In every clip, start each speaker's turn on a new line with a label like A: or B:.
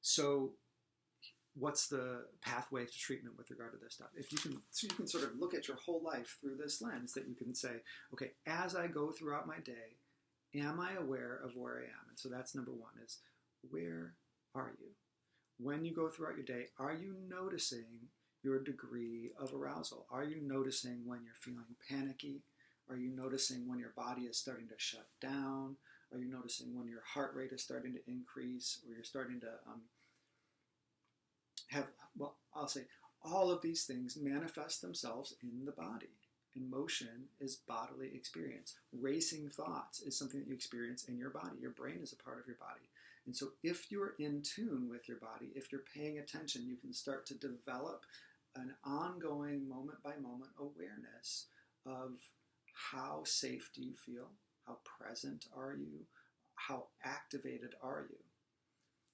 A: So what's the pathway to treatment with regard to this stuff? If you can, so you can sort of look at your whole life through this lens, that you can say, okay, as I go throughout my day, am I aware of where I am? And so that's number one, is where are you? When you go throughout your day, are you noticing your degree of arousal? Are you noticing when you're feeling panicky? Are you noticing when your body is starting to shut down? Are you noticing when your heart rate is starting to increase, or you're starting to well, I'll say all of these things manifest themselves in the body. Emotion is bodily experience. Racing thoughts is something that you experience in your body. Your brain is a part of your body. And so if you're in tune with your body, if you're paying attention, you can start to develop an ongoing moment by moment awareness of how safe do you feel? How present are you? How activated are you?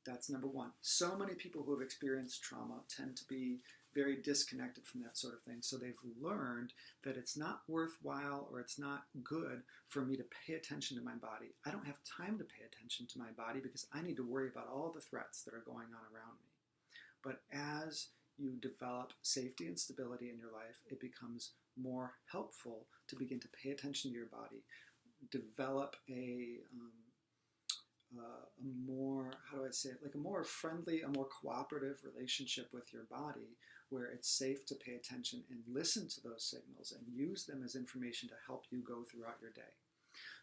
A: That's number one. So many people who have experienced trauma tend to be very disconnected from that sort of thing. So they've learned that it's not worthwhile, or it's not good for me to pay attention to my body. I don't have time to pay attention to my body because I need to worry about all the threats that are going on around me. But as you develop safety and stability in your life, it becomes more helpful to begin to pay attention to your body, develop a more, how do I say it, like a more friendly, a more cooperative relationship with your body, where it's safe to pay attention and listen to those signals and use them as information to help you go throughout your day.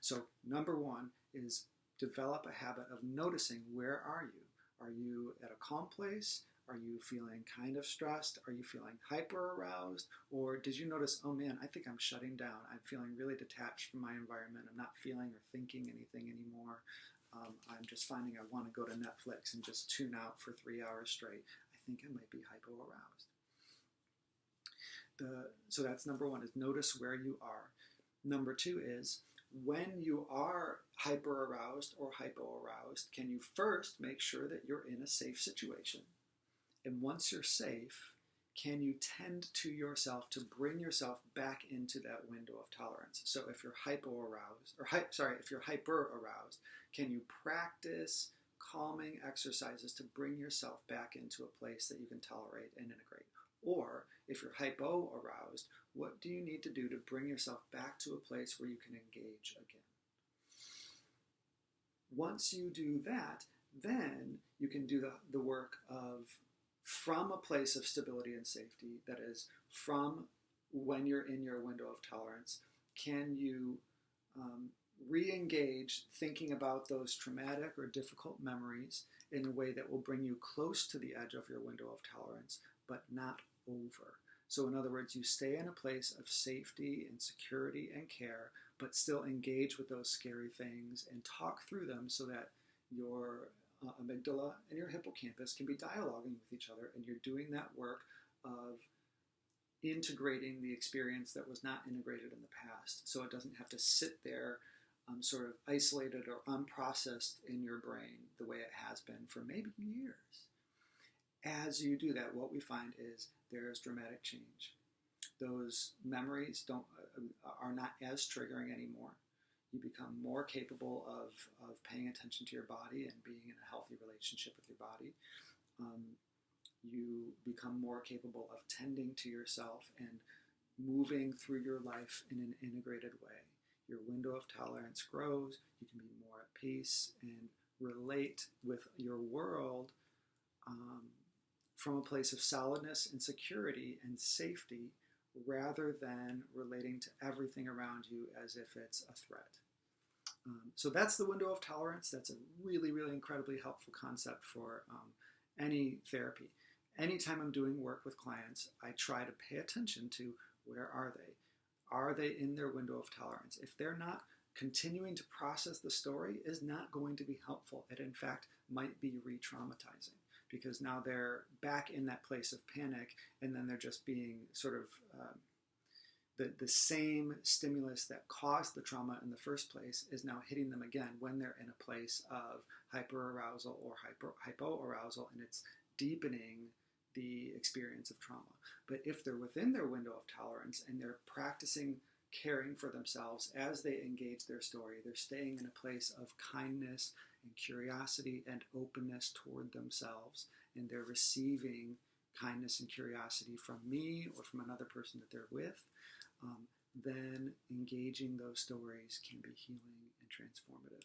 A: So number one is develop a habit of noticing, where are you? Are you at a calm place? Are you feeling kind of stressed? Are you feeling hyper aroused? Or did you notice, oh man, I think I'm shutting down. I'm feeling really detached from my environment. I'm not feeling or thinking anything anymore. I'm just finding I want to go to Netflix and just tune out for 3 hours straight. I think I might be hypo-aroused. So that's number one, is notice where you are. Number two is, when you are hyper-aroused or hypo-aroused, can you first make sure that you're in a safe situation? And once you're safe, can you tend to yourself to bring yourself back into that window of tolerance? So if you're hypo-aroused, if you're hyper-aroused, can you practice calming exercises to bring yourself back into a place that you can tolerate and integrate? Or if you're hypo-aroused, what do you need to do to bring yourself back to a place where you can engage again? Once you do that, then you can do the work of, from a place of stability and safety, that is, from when you're in your window of tolerance, can you re-engage thinking about those traumatic or difficult memories in a way that will bring you close to the edge of your window of tolerance, but not over. So in other words, you stay in a place of safety and security and care, but still engage with those scary things and talk through them, so that your amygdala and your hippocampus can be dialoguing with each other, and you're doing that work of integrating the experience that was not integrated in the past, so it doesn't have to sit there sort of isolated or unprocessed in your brain the way it has been for maybe years. As you do that, what we find is there's dramatic change. Those memories are not as triggering anymore. You become more capable of paying attention to your body and being in a healthy relationship with your body. You become more capable of tending to yourself and moving through your life in an integrated way. Your window of tolerance grows. You can be more at peace and relate with your world from a place of solidness and security and safety, rather than relating to everything around you as if it's a threat. So that's the window of tolerance. That's a really, really incredibly helpful concept for any therapy. Anytime I'm doing work with clients, I try to pay attention to, where are they? Are they in their window of tolerance? If they're not, continuing to process the story is not going to be helpful. It, in fact, might be re-traumatizing, because now they're back in that place of panic, and then they're just being sort of the same stimulus that caused the trauma in the first place is now hitting them again when they're in a place of hyperarousal or hypoarousal, and it's deepening the experience of trauma. But if they're within their window of tolerance and they're practicing caring for themselves as they engage their story, they're staying in a place of kindness and curiosity and openness toward themselves, and they're receiving kindness and curiosity from me or from another person that they're with, then engaging those stories can be healing and transformative.